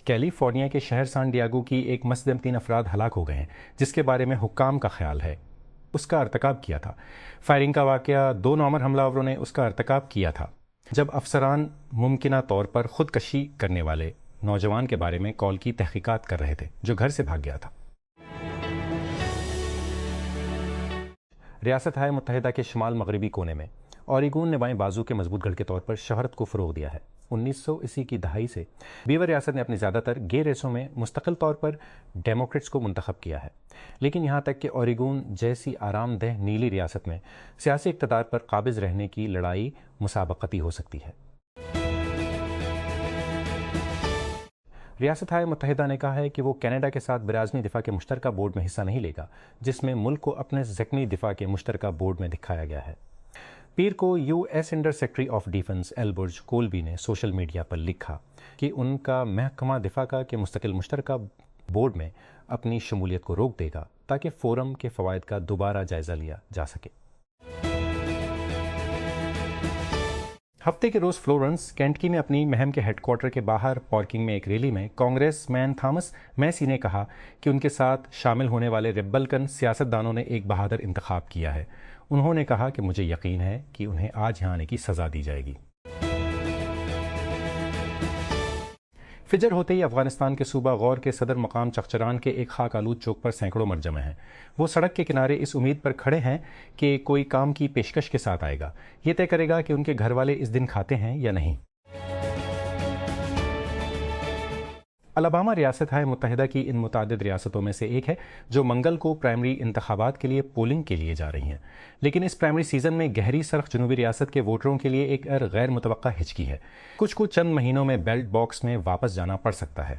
California کے شہر San Diego کی ایک مسجد میں 3 افراد ہلاک ہو گئے ہیں جس کے بارے میں حکام کا خیال ہے اس کا ارتکاب کیا تھا۔ فائرنگ کا واقعہ 2 نومر حملہ آوروں نے اس کا ارتکاب کیا تھا جب افسران ممکنہ طور پر خودکشی کرنے والے نوجوان کے بارے میں کال کی تحقیقات کر رہے تھے جو گھر سے بھاگ گیا تھا۔ ریاست ہائے متحدہ کے شمال مغربی کونے میں اوریگون نے بائیں بازو کے مضبوط گڑھ کے طور پر شہرت کو فروغ دیا ہے۔ 1980 کی دہائی سے بیور ریاست نے اپنی زیادہ تر گے ریسوں میں مستقل طور پر ڈیموکریٹس کو منتخب کیا ہے، لیکن یہاں تک کہ اوریگون جیسی آرام دہ نیلی ریاست میں سیاسی اقتدار پر قابض رہنے کی لڑائی مسابقتی ہو سکتی ہے۔ ریاست ہائے متحدہ نے کہا ہے کہ وہ کینیڈا کے ساتھ براعظمی دفاع کے مشترکہ بورڈ میں حصہ نہیں لے گا جس میں ملک کو اپنے زخمی دفاع کے مشترکہ بورڈ میں دکھایا گیا ہے۔ پیر کو U S under secretary of defence Elbridge Colby نے سوشل میڈیا پر لکھا کہ ان کا محکمہ دفاع کا کہ مستقل مشترکہ بورڈ میں اپنی شمولیت کو روک دے گا تاکہ فورم کے فوائد کا دوبارہ جائزہ لیا جا سکے۔ ہفتے کے روز فلورنس کینٹکی میں اپنی مہم کے ہیڈ کوارٹر کے باہر پارکنگ میں ایک ریلی میں کانگریس مین تھامس میسی نے کہا کہ ان کے ساتھ شامل ہونے والے ریپبلکن سیاستدانوں نے ایک بہادر انتخاب کیا ہے۔ انہوں نے کہا کہ مجھے یقین ہے کہ انہیں آج یہاں آنے کی سزا دی جائے گی۔ فجر ہوتے ہی افغانستان کے صوبہ غور کے صدر مقام چغچران کے ایک خاک آلود چوک پر سینکڑوں مرد جمع ہیں۔ وہ سڑک کے کنارے اس امید پر کھڑے ہیں کہ کوئی کام کی پیشکش کے ساتھ آئے گا، یہ طے کرے گا کہ ان کے گھر والے اس دن کھاتے ہیں یا نہیں۔ الاباما ریاست ہائے متحدہ کی ان متعدد ریاستوں میں سے ایک ہے جو منگل کو پرائمری انتخابات کے لیے پولنگ کے لیے جا رہی ہیں، لیکن اس پرائمری سیزن میں گہری سرخ جنوبی ریاست کے ووٹروں کے لیے ایک غیر متوقع ہچکی ہے۔ کچھ کو چند مہینوں میں بیلٹ باکس میں واپس جانا پڑ سکتا ہے۔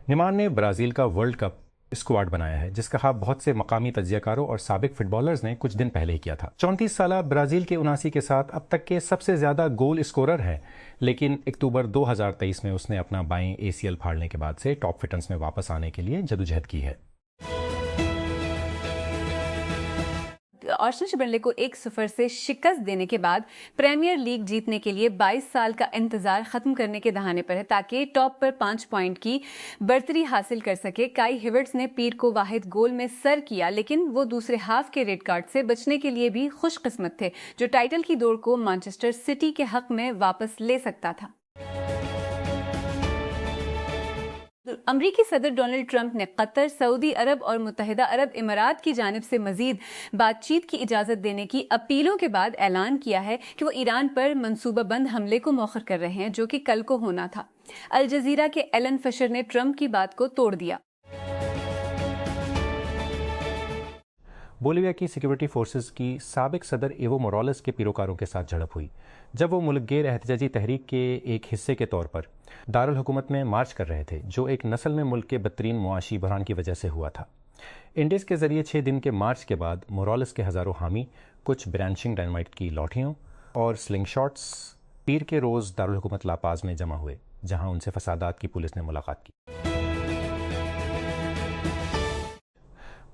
نیمار نے برازیل کا ورلڈ کپ اسکواڈ بنایا ہے جس کا خواب بہت سے مقامی تجزیہ کاروں اور سابق فٹ بالرز نے کچھ دن پہلے ہی کیا تھا۔ 34 سالہ برازیل کے 79 کے ساتھ اب تک کے سب سے زیادہ گول اسکورر ہے، لیکن اکتوبر 2023 میں اس نے اپنا بائیں ACL پھاڑنے کے بعد سے ٹاپ فٹنس میں واپس آنے کے لیے جدوجہد کی ہے۔ آرسنل برنلے کو 1-0 سے شکست دینے کے بعد پریمیئر لیگ جیتنے کے لیے 22 سال کا انتظار ختم کرنے کے دہانے پر ہے تاکہ ٹاپ پر 5 پوائنٹ کی برتری حاصل کر سکے۔ کائی ہیورٹز نے پیر کو واحد گول میں سر کیا، لیکن وہ دوسرے ہاف کے ریڈ کارڈ سے بچنے کے لیے بھی خوش قسمت تھے جو ٹائٹل کی دوڑ کو مانچسٹر سٹی کے حق میں واپس لے سکتا تھا۔ امریکی صدر ڈونلڈ ٹرمپ نے قطر، سعودی عرب اور متحدہ عرب امارات کی جانب سے مزید بات چیت کی اجازت دینے کی اپیلوں کے بعد اعلان کیا ہے کہ وہ ایران پر منصوبہ بند حملے کو مؤخر کر رہے ہیں جو کہ کل کو ہونا تھا۔ الجزیرہ کے ایلن فشر نے ٹرمپ کی بات کو توڑ دیا۔ بولیویا کی سیکیورٹی فورسز کی سابق صدر ایوو مورالس کے پیروکاروں کے ساتھ جھڑپ ہوئی جب وہ ملک گیر احتجاجی تحریک کے ایک حصے کے طور پر دارالحکومت میں مارچ کر رہے تھے جو ایک نسل میں ملک کے بدترین معاشی بحران کی وجہ سے ہوا تھا۔ انڈیز کے ذریعے 6 دن کے مارچ کے بعد مورالس کے ہزاروں حامی کچھ برانچنگ ڈائنامائٹ کی لاٹھیوں اور سلنگ شاٹس پیر کے روز دارالحکومت لاپاز میں جمع ہوئے جہاں ان سے فسادات کی پولیس نے ملاقات کی۔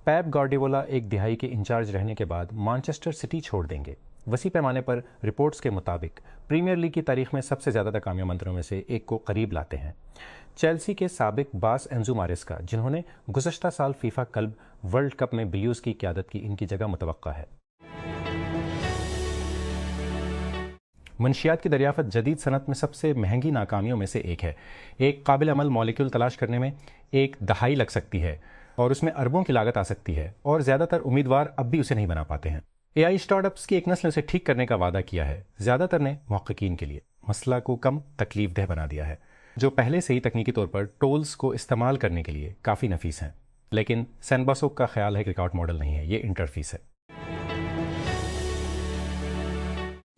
پیپ گارڈیولا ایک دہائی کے انچارج رہنے کے بعد مانچسٹر سٹی چھوڑ دیں گے۔ وسیع پیمانے پر رپورٹس کے مطابق پریمیئر لیگ کی تاریخ میں سب سے زیادہ ناکامیہ منتروں میں سے ایک کو قریب لاتے ہیں۔ چیلسی کے سابق باس انزو ماریسکا جنہوں نے گزشتہ سال فیفا کلب ورلڈ کپ میں بلیوز کی قیادت کی، ان کی جگہ متوقع ہے۔ منشیات کی دریافت جدید صنعت میں سب سے مہنگی ناکامیوں میں سے ایک ہے۔ ایک قابل عمل مالیکول تلاش کرنے میں 1 دہائی لگ سکتی ہے اور اس میں اربوں کی لاگت آ سکتی ہے، اور زیادہ تر امیدوار اب بھی اسے نہیں بنا پاتے ہیں۔ AI اسٹارٹ اپس کی ایک نسل اسے ٹھیک کرنے کا وعدہ کیا ہے۔ زیادہ تر نے محققین کے لیے مسئلہ کو کم تکلیف دہ بنا دیا ہے، جو پہلے سے ہی تکنیکی طور پر ٹولز کو استعمال کرنے کے لیے کافی نفیس ہیں، لیکن سینباسوک کا خیال ہے کہ ریکارڈ ماڈل نہیں ہے، یہ انٹرفیس ہے۔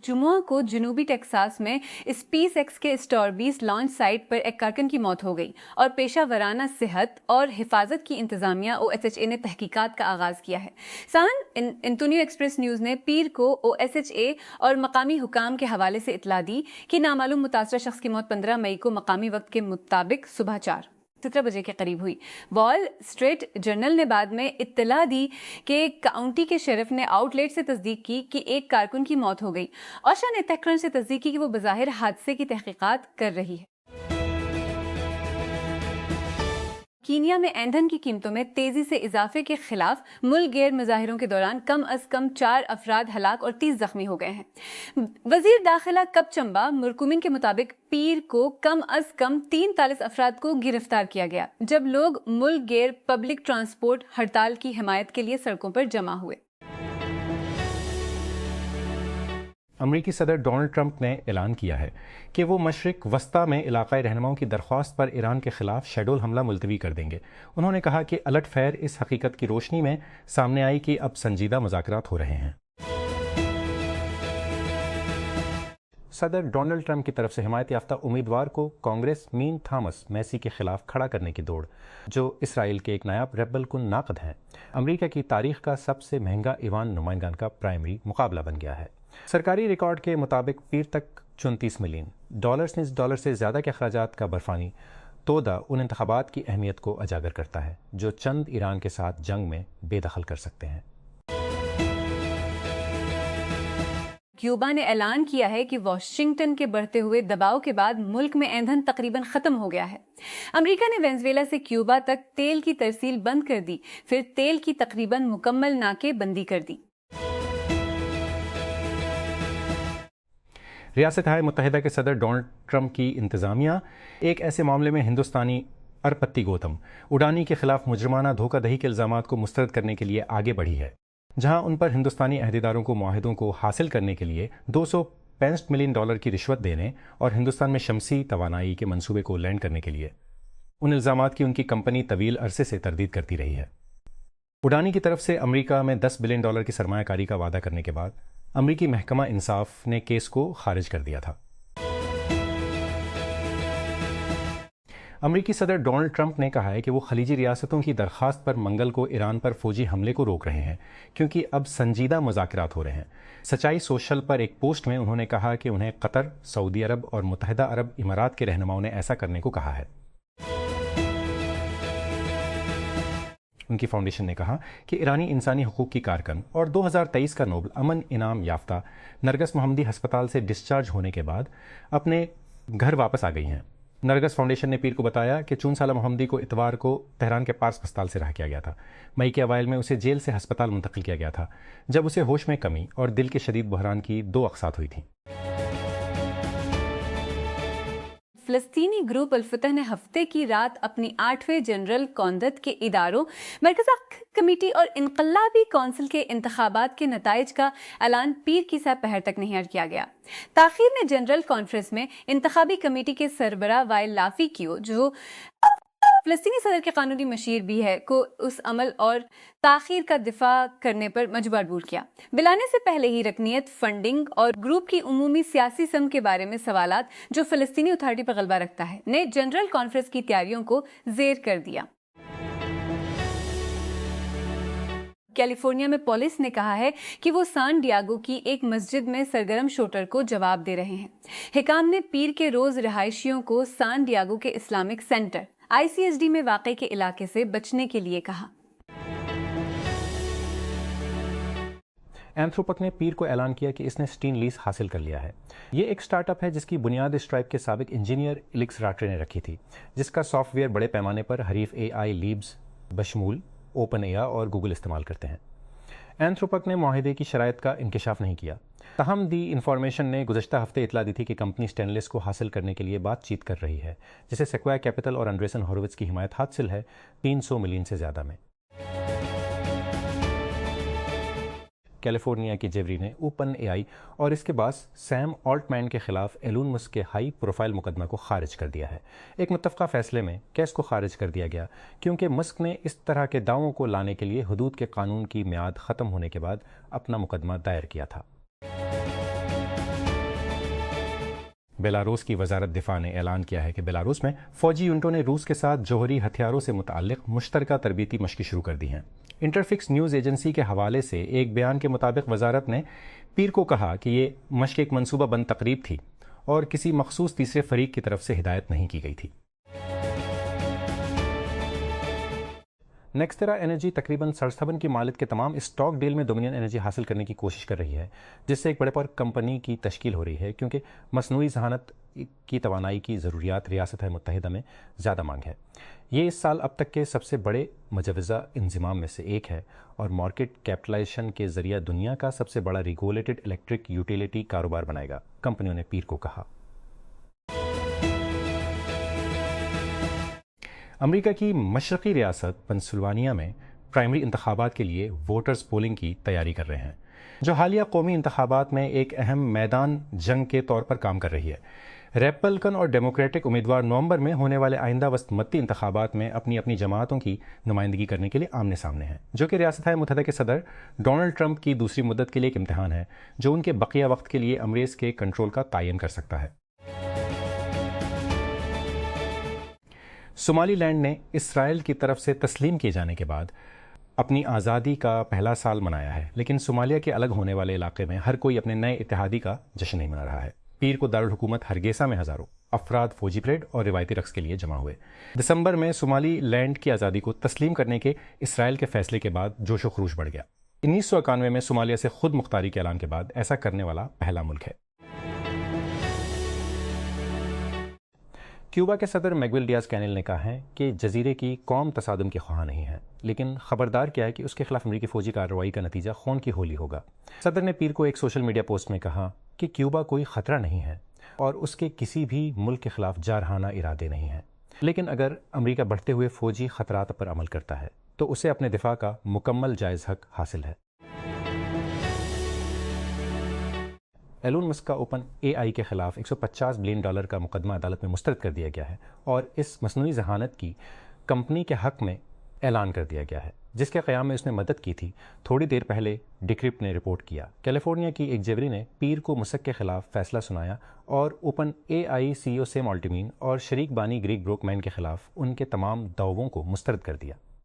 جمعہ کو جنوبی ٹیکساس میں اسپیس ایکس کے اسٹاربیس لانچ سائٹ پر ایک کارکن کی موت ہو گئی اور پیشہ ورانہ صحت اور حفاظت کی انتظامیہ OSHA نے تحقیقات کا آغاز کیا ہے۔ سان انتونیو ایکسپریس نیوز نے پیر کو OSHA اور مقامی حکام کے حوالے سے اطلاع دی کہ نامعلوم متاثرہ شخص کی موت 15 مئی کو مقامی وقت کے مطابق صبح 4 17 بجے کے قریب ہوئی۔ وال اسٹریٹ جرنل نے بعد میں اطلاع دی کہ کاؤنٹی کے شeriف نے آؤٹ لیٹ سے تصدیق کی کہ ایک کارکن کی موت ہو گئی۔ اوشا نے تیک کرنچ سے تصدیق کی کہ وہ بظاہر حادثے کی تحقیقات کر رہی ہے۔ کینیا میں ایندھن کی قیمتوں میں تیزی سے اضافے کے خلاف ملک گیر مظاہروں کے دوران کم از کم 4 افراد ہلاک اور 30 زخمی ہو گئے ہیں۔ وزیر داخلہ کپچمبا مرکومن کے مطابق پیر کو کم از کم 43 افراد کو گرفتار کیا گیا جب لوگ ملک گیر پبلک ٹرانسپورٹ ہڑتال کی حمایت کے لیے سڑکوں پر جمع ہوئے۔ امریکی صدر ڈونلڈ ٹرمپ نے اعلان کیا ہے کہ وہ مشرق وسطی میں علاقائی رہنماؤں کی درخواست پر ایران کے خلاف شیڈول حملہ ملتوی کر دیں گے۔ انہوں نے کہا کہ الٹ پھیر اس حقیقت کی روشنی میں سامنے آئی کہ اب سنجیدہ مذاکرات ہو رہے ہیں۔ صدر ڈونلڈ ٹرمپ کی طرف سے حمایت یافتہ امیدوار کو کانگریس مین تھامس میسی کے خلاف کھڑا کرنے کی دوڑ، جو اسرائیل کے ایک نایاب ریبل کن ناقد ہیں، امریکہ کی تاریخ کا سب سے مہنگا ایوان نمائندگان کا پرائمری مقابلہ بن گیا ہے۔ سرکاری ریکارڈ کے مطابق پیر تک 34 ملین ڈالر سے زیادہ کے اخراجات کا برفانی تودا ان انتخابات کی اہمیت کو اجاگر کرتا ہے جو چند ایران کے ساتھ جنگ میں بے دخل کر سکتے ہیں۔ کیوبا نے اعلان کیا ہے کہ واشنگٹن کے بڑھتے ہوئے دباؤ کے بعد ملک میں ایندھن تقریباً ختم ہو گیا ہے۔ امریکہ نے وینزویلا سے کیوبا تک تیل کی ترسیل بند کر دی، پھر تیل کی تقریباً مکمل ناکے بندی کر دی۔ ریاستہائے متحدہ کے صدر ڈونلڈ ٹرمپ کی انتظامیہ ایک ایسے معاملے میں ہندوستانی ارپتی گوتم اڈانی کے خلاف مجرمانہ دھوکہ دہی کے الزامات کو مسترد کرنے کے لیے آگے بڑھی ہے، جہاں ان پر ہندوستانی عہدیداروں کو معاہدوں کو حاصل کرنے کے لیے $265 ملین کی رشوت دینے اور ہندوستان میں شمسی توانائی کے منصوبے کو لینڈ کرنے کے لیے ان الزامات کی ان کی کمپنی طویل عرصے سے تردید کرتی رہی ہے۔ اڈانی کی طرف سے امریکہ میں $10 بلین کی سرمایہ کاری کا وعدہ کرنے کے بعد امریکی محکمہ انصاف نے کیس کو خارج کر دیا تھا۔ امریکی صدر ڈونلڈ ٹرمپ نے کہا ہے کہ وہ خلیجی ریاستوں کی درخواست پر منگل کو ایران پر فوجی حملے کو روک رہے ہیں کیونکہ اب سنجیدہ مذاکرات ہو رہے ہیں۔ سچائی سوشل پر ایک پوسٹ میں انہوں نے کہا کہ انہیں قطر، سعودی عرب اور متحدہ عرب امارات کے رہنماؤں نے ایسا کرنے کو کہا ہے۔ ان کی فاؤنڈیشن نے کہا کہ ایرانی انسانی حقوق کی کارکن اور 2023 کا نوبل امن انعام یافتہ نرگس محمدی ہسپتال سے ڈسچارج ہونے کے بعد اپنے گھر واپس آ گئی ہیں۔ نرگس فاؤنڈیشن نے پیر کو بتایا کہ 4 سالہ محمدی کو اتوار کو تہران کے پارس ہسپتال سے رہا کیا گیا تھا۔ مئی کے اوائل میں اسے جیل سے ہسپتال منتقل کیا گیا تھا جب اسے ہوش میں کمی اور دل کے شدید بحران کی 2 اقساط ہوئی تھیں۔ فلسطینی گروپ الفتح نے ہفتے کی رات اپنی 8ویں جنرل کونسل کے اداروں، مرکزی کمیٹی اور انقلابی کونسل کے انتخابات کے نتائج کا اعلان پیر کی سہ پہر تک نہیں کیا گیا۔ تاخیر نے جنرل کانفرنس میں انتخابی کمیٹی کے سربراہ وائل لافی کیو، جو فلسطینی صدر کے قانونی مشیر بھی ہے، کو اس عمل اور تاخیر کا دفاع کرنے پر مجبور کیا۔ بلانے سے پہلے ہی رکنیت، فنڈنگ اور گروپ کی عمومی سیاسی سمت کے بارے میں سوالات جو فلسطینی اتھارٹی پر غلبہ رکھتا ہے نے جنرل کانفرنس کی تیاریوں کو زیر کر دیا۔ کیلیفورنیا میں پولیس نے کہا ہے کہ وہ سان ڈیاگو کی ایک مسجد میں سرگرم شوٹر کو جواب دے رہے ہیں۔ حکام نے پیر کے روز رہائشیوں کو سان ڈیاگو کے اسلامک سینٹر ICSD میں واقع کے علاقے سے بچنے کے لیے کہا۔ اینتھروپک نے پیر کو اعلان کیا کہ اس نے اسٹین لیس حاصل کر لیا ہے۔ یہ ایک سٹارٹ اپ ہے جس کی بنیاد اسٹرائپ کے سابق انجینئر ایلکس راٹرے نے رکھی تھی، جس کا سافٹ ویئر بڑے پیمانے پر حریف AI لیبز بشمول اوپن AI اور گوگل استعمال کرتے ہیں۔ اینتھروپک نے معاہدے کی شرائط کا انکشاف نہیں کیا، تاہم دی انفارمیشن نے گزشتہ ہفتے اطلاع دی تھی کہ کمپنی اسٹینلیس کو حاصل کرنے کے لیے بات چیت کر رہی ہے، جسے سیکویا کیپٹل اور انڈریسن ہورووٹز کی حمایت حاصل ہے 300 ملین سے زیادہ میں۔ کیلیفورنیا کی جیوری نے اوپن AI اور اس کے باس سیم آلٹمین کے خلاف ایلون مسک کے ہائی پروفائل مقدمہ کو خارج کر دیا ہے۔ ایک متفقہ فیصلے میں کیس کو خارج کر دیا گیا کیونکہ مسک نے اس طرح کے دعووں کو لانے کے لیے حدود کے قانون کی میعاد ختم ہونے کے بعد اپنا مقدمہ دائر کیا تھا۔ بیلاروس کی وزارت دفاع نے اعلان کیا ہے کہ بیلاروس میں فوجی یونٹوں نے روس کے ساتھ جوہری ہتھیاروں سے متعلق مشترکہ تربیتی مشقیں شروع کر دی ہیں۔ انٹرفکس نیوز ایجنسی کے حوالے سے ایک بیان کے مطابق وزارت نے پیر کو کہا کہ یہ مشق ایک منصوبہ بند تقریب تھی اور کسی مخصوص تیسرے فریق کی طرف سے ہدایت نہیں کی گئی تھی۔ نیکسٹرا انرجی تقریباً 67 کی مالک کے تمام اسٹاک ڈیل میں ڈومینین انرجی حاصل کرنے کی کوشش کر رہی ہے، جس سے ایک بڑے پر کمپنی کی تشکیل ہو رہی ہے، کیونکہ مصنوعی ذہانت کی توانائی کی ضروریات ریاست متحدہ میں زیادہ مانگ ہے۔ یہ اس سال اب تک کے سب سے بڑے مجوزہ انضمام میں سے ایک ہے اور مارکیٹ کیپٹلائزیشن کے ذریعہ دنیا کا سب سے بڑا ریگولیٹڈ الیکٹرک یوٹیلیٹی کاروبار بنائے گا، کمپنیوں نے پیر کو کہا۔ امریکہ کی مشرقی ریاست پنسلوانیا میں پرائمری انتخابات کے لیے ووٹرز پولنگ کی تیاری کر رہے ہیں، جو حالیہ قومی انتخابات میں ایک اہم میدان جنگ کے طور پر کام کر رہی ہے۔ ریپبلکن اور ڈیموکریٹک امیدوار نومبر میں ہونے والے آئندہ وسطی انتخابات میں اپنی اپنی جماعتوں کی نمائندگی کرنے کے لیے آمنے سامنے ہیں، جو کہ ریاست متحدہ کے صدر ڈونلڈ ٹرمپ کی دوسری مدت کے لیے ایک امتحان ہے جو ان کے بقیہ وقت کے لیے امریز کے کنٹرول کا تعین کر سکتا ہے۔ صومالی لینڈ نے اسرائیل کی طرف سے تسلیم کیے جانے کے بعد اپنی آزادی کا پہلا سال منایا ہے، لیکن صومالیہ کے الگ ہونے والے علاقے میں ہر کوئی اپنے نئے اتحادی کا جشن نہیں منا رہا ہے۔ پیر کو دارالحکومت ہرگیسا میں ہزاروں افراد فوجی پریڈ اور روایتی رقص کے لیے جمع ہوئے۔ دسمبر میں صومالی لینڈ کی آزادی کو تسلیم کرنے کے اسرائیل کے فیصلے کے بعد جوش و خروش بڑھ گیا۔ 1991 میں صومالیہ سے خود مختاری کے اعلان کے بعد ایسا کرنے والا پہلا ملک ہے۔ کیوبا کے صدر میگویل ڈیاز کینیل نے کہا ہے کہ جزیرے کی قوم تصادم کی خواہاں نہیں ہے، لیکن خبردار کیا ہے کہ اس کے خلاف امریکی فوجی کارروائی کا نتیجہ خون کی ہولی ہوگا۔ صدر نے پیر کو ایک سوشل میڈیا پوسٹ میں کہا کہ کیوبا کوئی خطرہ نہیں ہے اور اس کے کسی بھی ملک کے خلاف جارحانہ ارادے نہیں ہیں، لیکن اگر امریکہ بڑھتے ہوئے فوجی خطرات پر عمل کرتا ہے تو اسے اپنے دفاع کا مکمل جائز حق حاصل ہے۔ ایلون مسک کا اوپن اے آئی کے خلاف $150 بلین کا مقدمہ عدالت میں مسترد کر دیا گیا ہے اور اس مصنوعی ذہانت کی کمپنی کے حق میں اعلان کر دیا گیا ہے، جس کے قیام میں اس نے مدد کی تھی۔ تھوڑی دیر پہلے ڈیکرپٹ نے رپورٹ کیا کیلیفورنیا کی ایک جیوری نے پیر کو مسک کے خلاف فیصلہ سنایا اور اوپن اے آئی سی او سیم آلٹمین اور شریک بانی گریگ بروکمین کے خلاف ان کے تمام دعووں کو مسترد کر دیا۔